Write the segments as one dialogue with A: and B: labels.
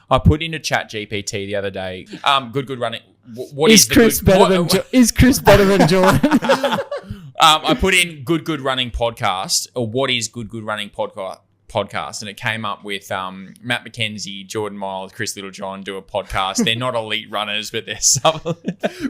A: I put into ChatGPT the other day. Good running. What
B: is Chris better than Jordan?
A: I put in good running podcast, or what is good running podcast, and it came up with Matt McKenzie, Jordan Miles, Chris Littlejohn do a podcast. They're not elite runners, but they're some.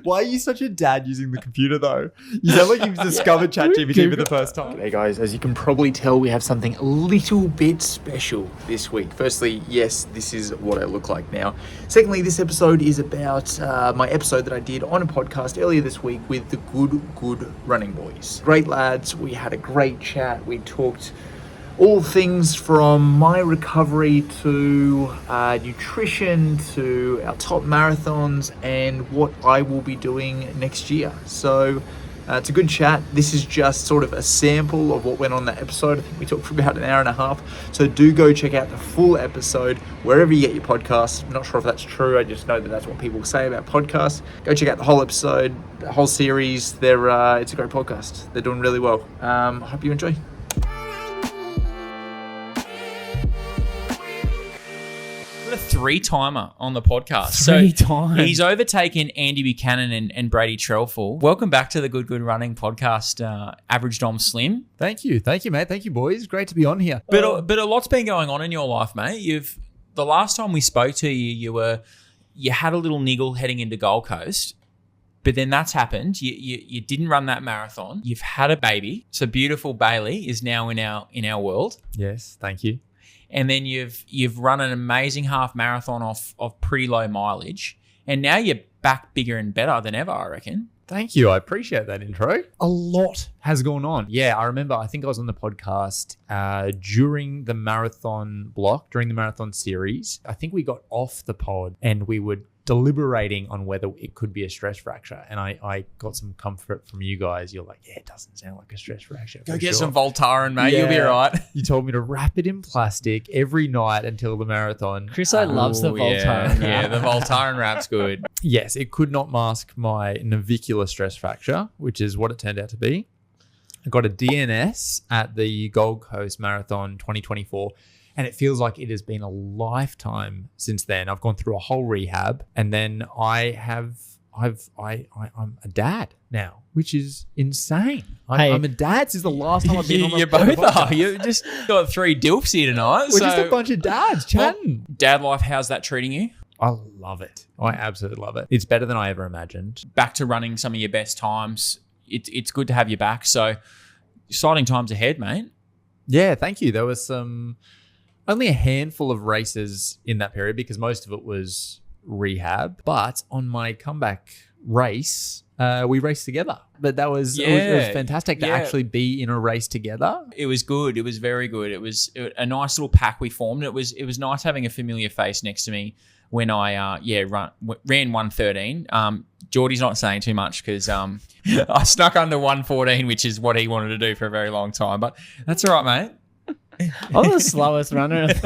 C: Why are you such a dad using the computer though? You sound like you've discovered ChatGPT for the first time.
D: Hey guys, as you can probably tell, we have something a little bit special this week. Firstly, yes, this is what I look like now. Secondly, this episode is about my episode that I did on a podcast earlier this week with the Good Running Boys. Great lads, we had a great chat. We talked all things from my recovery to nutrition to our top marathons and what I will be doing next year. So it's a good chat. This is just sort of a sample of what went on that episode. I think we talked for about an hour and a half. So do go check out the full episode wherever you get your podcasts. I'm not sure if that's true. I just know that that's what people say about podcasts. Go check out the whole episode, the whole series. It's a great podcast. They're doing really well. I hope you enjoy.
A: A 3-timer on the podcast.
B: Three times.
A: He's overtaken Andy Buchanan and Brady Trelfall. Welcome back to the Good Running podcast, Average Dom Slim.
C: Thank you, mate. Thank you, boys. Great to be on here.
A: But a lot's been going on in your life, mate. The last time we spoke to you, you had a little niggle heading into Gold Coast, but then that's happened. You didn't run that marathon. You've had a baby. So beautiful Bailey is now in our world.
C: Yes, thank you.
A: And then you've run an amazing half marathon of pretty low mileage. And now you're back bigger and better than ever, I reckon.
C: Thank you. I appreciate that intro. A lot has gone on. Yeah, I remember, I think I was on the podcast during the marathon series. I think we got off the pod and we were deliberating on whether it could be a stress fracture. And I got some comfort from you guys. You're like, yeah, it doesn't sound like a stress fracture.
A: Go get some Voltaren, mate. Yeah. You'll be all right.
C: You told me to wrap it in plastic every night until the marathon.
B: Chris loves the Voltaren.
A: Yeah, the Voltaren wrap's good.
C: Yes, it could not mask my navicular stress fracture, which is what it turned out to be. I got a DNS at the Gold Coast Marathon 2024. And it feels like it has been a lifetime since then. I've gone through a whole rehab, and then I'm a dad now, which is insane. I'm a dad since the last time I've been on the podcast.
A: You both are. You just got 3 dilfs here tonight.
C: We're just a bunch of dads chatting.
A: Dad life, how's that treating you?
C: I love it. I absolutely love it. It's better than I ever imagined.
A: Back to running some of your best times. It's good to have you back. So exciting times ahead, mate.
C: Yeah, thank you. There was only a handful of races in that period because most of it was rehab. But on my comeback race, we raced together. But it was fantastic to actually be in a race together.
A: It was good. It was very good. It was a nice little pack we formed. It was nice having a familiar face next to me when I ran 1:13. Geordie's not saying too much because I snuck under 1:14, which is what he wanted to do for a very long time. But that's all right, mate.
B: I'm the slowest runner at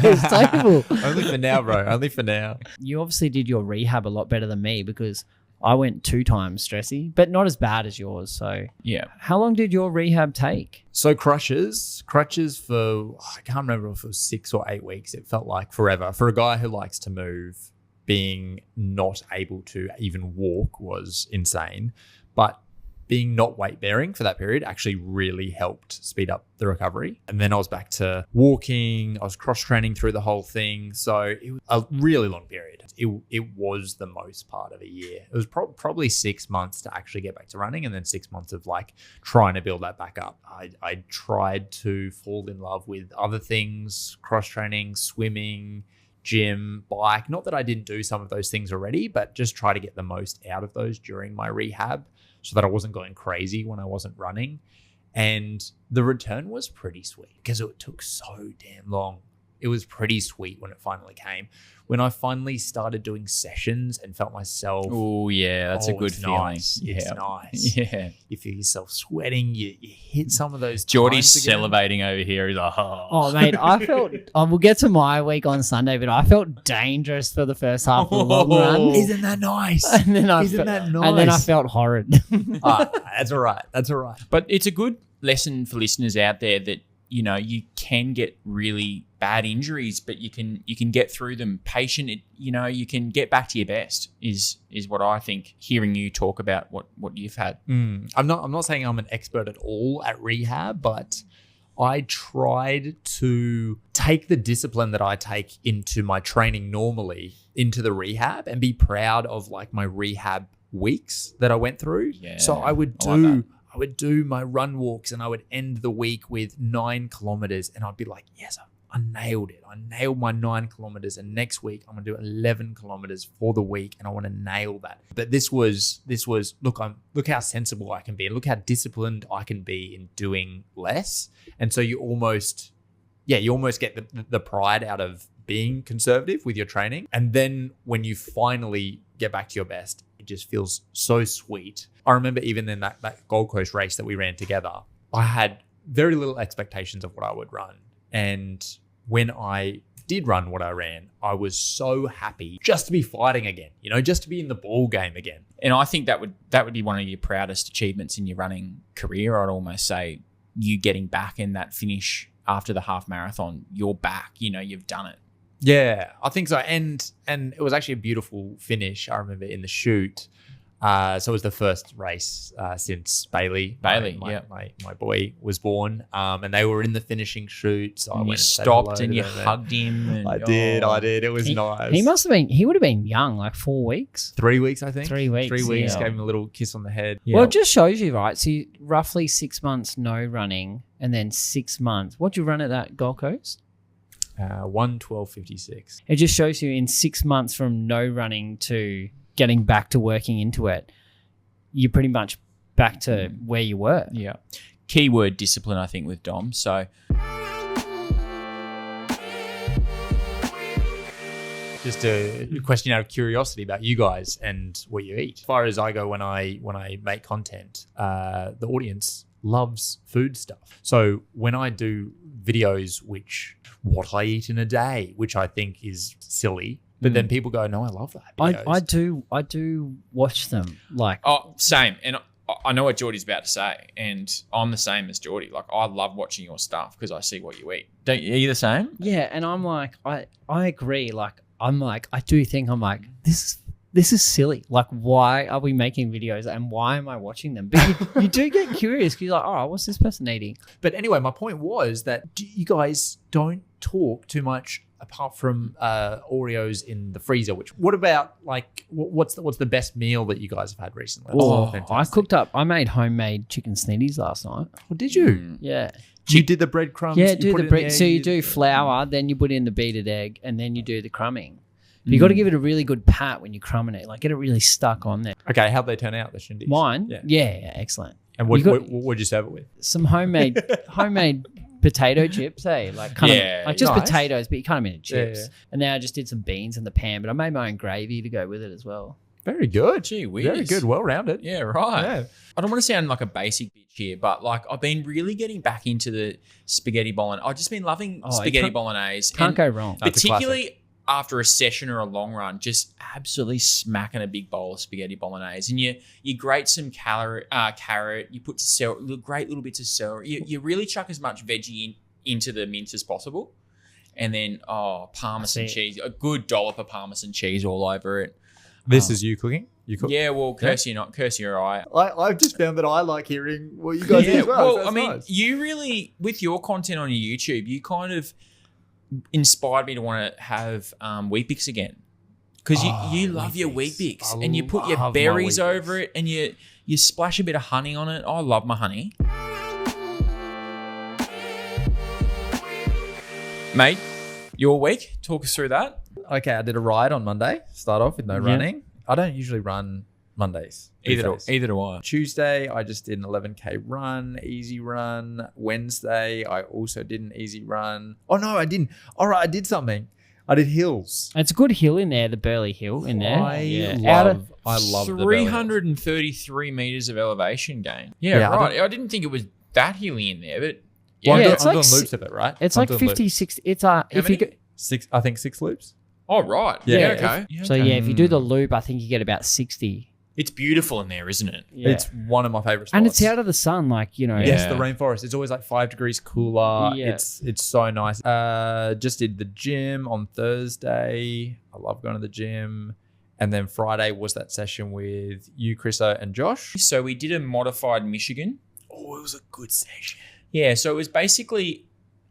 B: this table.
C: Only for now, bro. Only for now.
B: You obviously did your rehab a lot better than me because I went 2 times stressy, but not as bad as yours. So
A: yeah.
B: How long did your rehab take?
C: So crutches for, I can't remember if it was 6 or 8 weeks. It felt like forever. For a guy who likes to move, being not able to even walk was insane. But being not weight bearing for that period actually really helped speed up the recovery. And then I was back to walking. I was cross training through the whole thing. So it was a really long period. It was the most part of a year. It was probably 6 months to actually get back to running, and then 6 months of like trying to build that back up. I tried to fall in love with other things, cross training, swimming, gym, bike. Not that I didn't do some of those things already, but just try to get the most out of those during my rehab so that I wasn't going crazy when I wasn't running. And the return was pretty sweet because it took so damn long. It was pretty sweet when it finally came. When I finally started doing sessions and felt myself...
A: Oh, yeah, that's a good feeling.
C: Nice.
A: Yeah.
C: It's nice.
A: Yeah.
C: You feel yourself sweating. You hit some of those...
A: Geordie's salivating over here. He's like,
B: oh, mate, I felt... we'll get to my week on Sunday, but I felt dangerous for the first half of the long run.
C: Isn't that nice?
B: And then I felt horrid.
C: That's all right. That's all right.
A: But it's a good lesson for listeners out there that, you know, you can get really bad injuries, but you can get through them. Patient, you can get back to your best is what I think. Hearing you talk about what you've had.
C: I'm not saying I'm an expert at all at rehab, but I tried to take the discipline that I take into my training normally into the rehab and be proud of like my rehab weeks that I went through.
A: Yeah,
C: so I would do my run walks and I would end the week with 9 kilometers and I'd be like, yes, I nailed it. I nailed my 9 kilometers, and next week I'm gonna do 11 kilometers for the week, and I want to nail that. But this was look how sensible I can be, and look how disciplined I can be in doing less. And so you almost get the pride out of being conservative with your training. And then when you finally get back to your best, it just feels so sweet. I remember even in that Gold Coast race that we ran together, I had very little expectations of what I would run. And when I did run what I ran, I was so happy just to be fighting again, just to be in the ball game again.
A: And I think that would be one of your proudest achievements in your running career. I'd almost say you getting back in that finish after the half marathon, you're back, you've done it.
C: Yeah, I think so. And it was actually a beautiful finish. I remember in the chute. So it was the first race since Bailey, my boy, was born. And they were in the finishing chute. So I went
A: you stopped and you hugged him. And,
C: I did. It was nice.
B: He would have been young, like 4 weeks.
C: 3 weeks, I think.
B: 3 weeks.
C: 3 weeks.
B: Yeah.
C: Gave him a little kiss on the head.
B: Well, it just shows you, right? So roughly 6 months no running, and then 6 months. What'd you run at that Gold Coast?
C: 1:12:56.
B: It just shows you in 6 months from no running to getting back to working into it, you're pretty much back to where you were.
A: Yeah. Keyword discipline, I think, with Dom. So
C: just a question out of curiosity about you guys and what you eat. As far as I go, when I make content, the audience loves food stuff. So when I do videos, what I eat in a day, which I think is silly, but then people go, no, I love that.
B: I do watch them. Like,
A: same. And I know what Geordie's about to say, and I'm the same as Geordie. Like, I love watching your stuff because I see what you eat. Are you the same?
B: Yeah, and I'm like, I agree. Like, I do think this is silly. Like, why are we making videos and why am I watching them? But you do get curious because you're like, oh, what's this person eating?
C: But anyway, my point was that you guys don't talk too much apart from Oreos in the freezer. What about like what's the best meal that you guys have had recently?
B: I made homemade chicken snitties last night.
C: Oh, did you?
B: Yeah.
C: You did the breadcrumbs?
B: Yeah, do the bread. So you do flour, then you put in the beaten egg, and then you do the crumbing. You got to give it a really good pat when you're crumbing it, like get it really stuck on there.
C: Okay, how'd they turn out, the shindies?
B: Mine? Yeah, excellent.
C: And what'd you serve it with?
B: Some homemade potato chips, like just nice. Potatoes, but you cut them into chips. Yeah. And then I just did some beans in the pan, but I made my own gravy to go with it as well.
C: Very good.
A: Gee whiz.
C: Very good. Well-rounded.
A: Yeah, right.
C: Yeah.
A: I don't want to sound like a basic bitch here, but like I've been really getting back into the spaghetti bolognese. I've just been loving spaghetti bolognese.
B: Can't go wrong.
A: Particularly after a session or a long run, just absolutely smacking a big bowl of spaghetti bolognese. And you grate some carrot, you put great little bits of celery. You really chuck as much veggie into the mince as possible. And then, Parmesan cheese, a good dollop of Parmesan cheese all over it.
C: This is you cooking? You cook?
A: Yeah, well, Kirsty or I.
C: I've just found that I like hearing what you guys do as well.
A: Well, I mean, nice. You really, with your content on your YouTube, you kind of inspired me to want to have Weet-Bix again. Because you love your Weet-Bix and you put your berries over it and you splash a bit of honey on it. I love my honey. Mate, your week, talk us through that.
C: Okay, I did a ride on Monday. Start off with no running. I don't usually run Mondays.
A: Either do I.
C: Tuesday, I just did an 11K run, easy run. Wednesday, I also did an easy run. Oh, no, I didn't. All right, I did something. I did hills.
B: It's a good hill in there, the Burley Hill in there.
C: I love
A: 333 meters of elevation gain. Yeah, right. I didn't think it was that hilly in there, but
C: I'm doing loops of it, right?
B: It's like 50, 60. It's if you go
C: 6, I think 6 loops.
A: Oh, right. Yeah, okay.
B: So, if you do the loop, I think you get about 60
A: It's beautiful in there, isn't it?
B: Yeah.
C: It's one of my favorite spots.
B: And it's out of the sun, like, you know.
C: Yes,
A: Yeah.
C: the rainforest. It's always like 5 degrees cooler.
B: Yeah.
C: It's so nice. Just did the gym on Thursday. I love going to the gym. And then Friday was that session with you, Chriso, and Josh.
A: So we did a modified Michigan.
C: Oh, it was a good session.
A: Yeah, so it was basically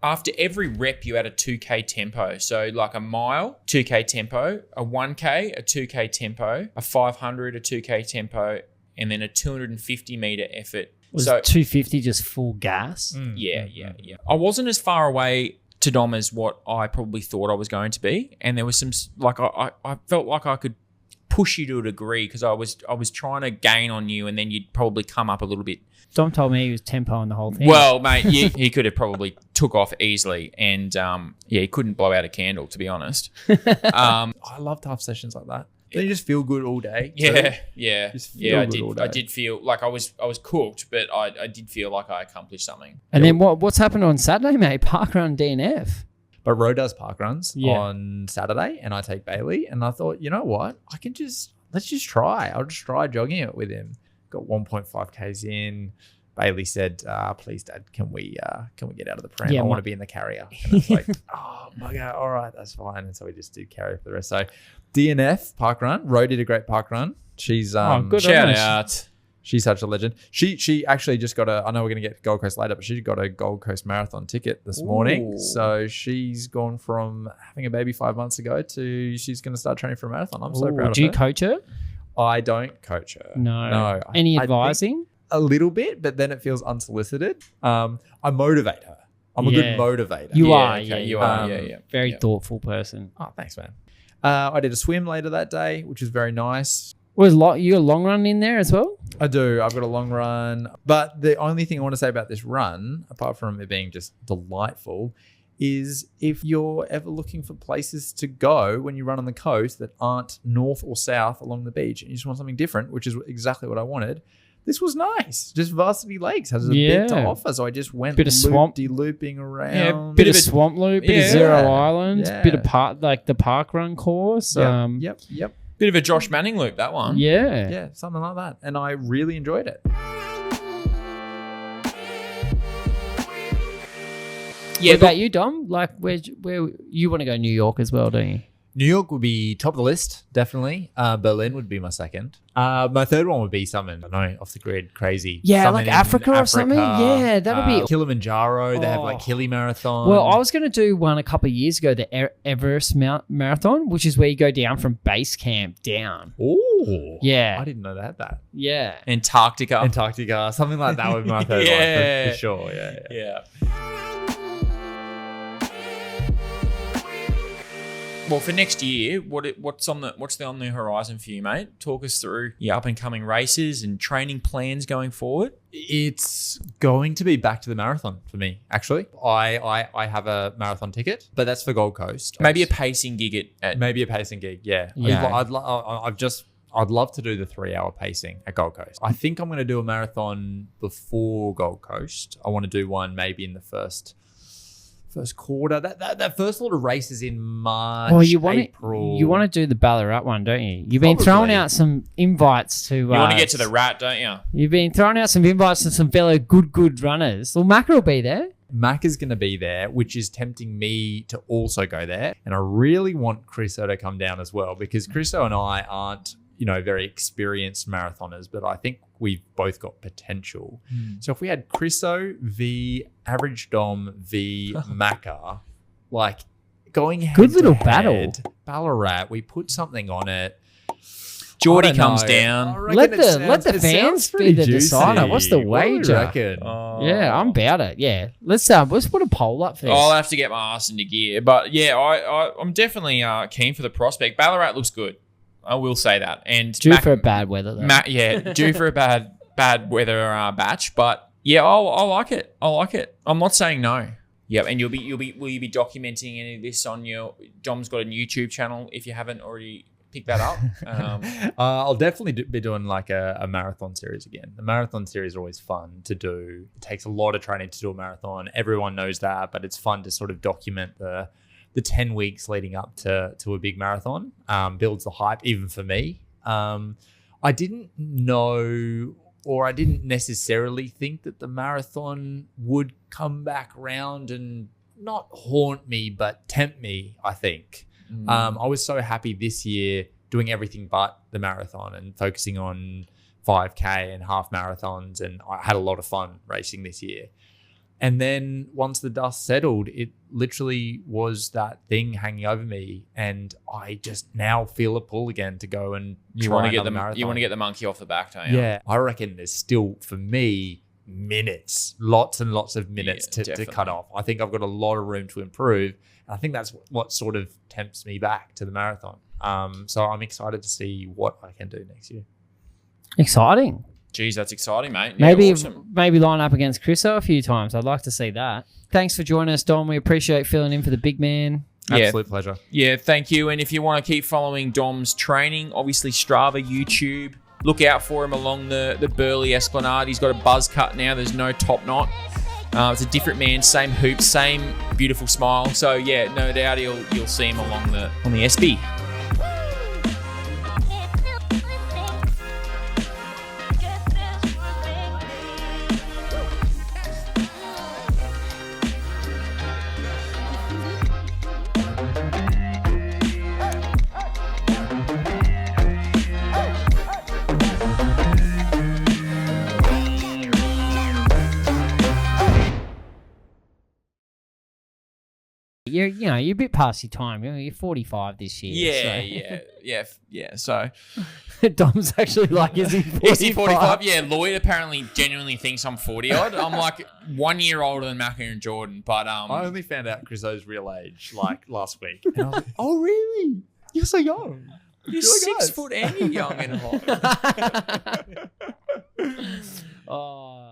A: after every rep, you had a 2K tempo. So like a mile, 2K tempo, a 1K, a 2K tempo, a 500, a 2K tempo, and then a 250 meter effort.
B: Was
A: so
B: 250 just full gas?
A: yeah. I wasn't as far away to Dom as what I probably thought I was going to be. And there was some, like, I felt like I could push you to a degree because I was trying to gain on you, and then you'd probably come up a little bit.
B: Dom told me he was tempoing the whole thing.
A: Well, mate, he could have probably took off easily, and he couldn't blow out a candle, to be honest.
C: I love tough sessions like that. Then you just feel good all day.
A: Yeah.
C: Just feel good all day.
A: I did feel like I was cooked, but I did feel like I accomplished something.
B: And then what's happened on Saturday, mate? Parkrun DNF.
C: But Ro does park runs
B: Yeah.
C: on Saturday, and I take Bailey. And I thought, you know what? Let's just try. I'll just try jogging it with him. Got 1.5 Ks in. Bailey said, please, Dad, can we get out of the pram?
B: Yeah,
C: I want to be in the carrier. And I was like, oh, my God, all right, that's fine. And so we just did carrier for the rest. So DNF, park run. Ro did a great park run. She's
B: good
A: Shout
B: on us.
A: out.
C: She's such a legend. She actually just got I know we're going to get Gold Coast later, but she got a Gold Coast Marathon ticket this morning.
A: Ooh.
C: So she's gone from having a baby 5 months ago to she's going to start training for a marathon. I'm so
B: Ooh,
C: proud of
B: do
C: her.
B: you coach her?
C: I don't coach her.
B: No.
C: I
B: Any
C: think
B: advising?
C: a little bit, but then it feels unsolicited. I motivate her. I'm a
B: Yeah.
C: good motivator.
B: You
A: Yeah,
B: are,
A: okay,
B: yeah.
A: you are.
B: Very
A: Yeah.
B: thoughtful person.
C: Oh, thanks, man. I did a swim later that day, which was very nice.
B: Was you a long run in there as well?
C: I do. I've got a long run. But the only thing I want to say about this run, apart from it being just delightful, is if you're ever looking for places to go when you run on the coast that aren't north or south along the beach and you just want something different, which is exactly what I wanted, this was nice. Just Varsity Lakes has a bit to offer. So I just went
B: Bit of swamp.
C: looping around.
A: Yeah,
B: Bit of swamp loop, bit of Zero Island,
C: Yeah.
B: bit of the park run course.
C: Yep.
A: Bit of a Josh Manning loop, that one.
B: Yeah.
C: Yeah, something like that. And I really enjoyed it.
B: What about you, Dom? Like, where you want to go? New York as well, don't you?
C: New York would be top of the list, definitely. Berlin would be my second. My third one would be something, I don't know, off the grid, crazy.
B: Yeah,
C: Something
B: like
C: in
B: Africa or something? Yeah, that'd be-
C: Kilimanjaro, they have like
B: Oh.
C: Kili Marathon.
B: Well, I was going to do one a couple of years ago, the Everest Marathon, which is where you go down from base camp down.
C: Oh,
B: Yeah.
C: I didn't know they had that.
B: Yeah.
A: Antarctica.
C: Antarctica, something like that would be my third
A: Yeah.
C: one for sure. Yeah.
A: Yeah. Well, for next year, what's on the horizon for you, mate? Talk us through your up and coming races and training plans going forward.
C: It's going to be back to the marathon for me, actually. I have a marathon ticket, but that's for Gold Coast.
A: Maybe a pacing gig at
C: Maybe a pacing gig, yeah.
B: Yeah.
C: I'd love to do the 3-hour pacing at Gold Coast. I think I'm going to do a marathon before Gold Coast. I want to do one maybe in the first quarter. That first lot of races in March, April.
B: You want to do the Ballarat one, don't you? You've been
C: Probably.
B: throwing out some invites to.
A: You want to get to the rat, don't you?
B: You've been throwing out some invites to some fellow good runners. Well, Macca will be there.
C: Mac is going to be there, which is tempting me to also go there. And I really want Chriso to come down as well, because Chriso and I aren't, very experienced marathoners, but I think we've both got potential. So if we had Chriso v Average Dom v Macca, like going head
B: Good little
C: to
B: battle.
C: head, Ballarat, we put something on it.
A: Geordie
C: I don't
A: comes
C: know.
A: down.
C: I reckon
B: Let
C: it
B: the
C: sounds- it
B: fans
C: sounds
B: be
C: pretty
B: the
C: juicy.
B: decider. What's the
C: What do you
B: wager?
C: reckon?
B: Yeah, I'm about it. Yeah, let's put a poll up there.
A: I'll have to get my ass into gear, but yeah, I'm definitely keen for the prospect. Ballarat looks good. I will say that. And
B: Due for a bad weather though.
A: due for a bad weather batch, but yeah, I like it. I like it. I'm not saying no. Yeah, and will you be documenting any of this on your? Dom's got a YouTube channel. If you haven't already picked that up,
C: I'll definitely be doing like a marathon series again. The marathon series are always fun to do. It takes a lot of training to do a marathon. Everyone knows that, but it's fun to sort of document the 10 weeks leading up to a big marathon. Builds the hype, even for me. I I didn't know, or I didn't necessarily think that the marathon would come back round and not haunt me, but tempt me, I think. I was so happy this year doing everything but the marathon and focusing on 5K and half marathons. And I had a lot of fun racing this year. And then once the dust settled, it literally was that thing hanging over me. And I just now feel a pull again to go and try another marathon.
A: You want to get the monkey off the back, don't you?
C: Yeah. I reckon there's still, for me, minutes, lots and lots of minutes to cut off. I think I've got a lot of room to improve. And I think that's what sort of tempts me back to the marathon. So I'm excited to see what I can do next year.
B: Exciting.
A: Geez, that's exciting, mate.
B: Maybe
A: awesome.
B: maybe line up against Chriso a few times. I'd like to see that. Thanks for joining us, Dom. We appreciate filling in for the big man.
C: Absolute pleasure.
A: Yeah, thank you. And if you want to keep following Dom's training, obviously Strava, YouTube, look out for him along the Burley Esplanade. He's got a buzz cut now. There's no top knot. It's a different man, same hoops, same beautiful smile. So yeah, no doubt you'll see him on the SB.
B: You're a bit past your time. You're 45 this year.
A: Yeah. So
B: Dom's actually like, is he 45?
A: is he 45? Yeah, Lloyd apparently genuinely thinks I'm 40 odd. I'm like 1 year older than Macca and Jordan, but
C: I only found out Chriso's real age like last week. And I was like, oh really? You're so young.
A: You're 6 foot and you're young and hot.
B: Oh.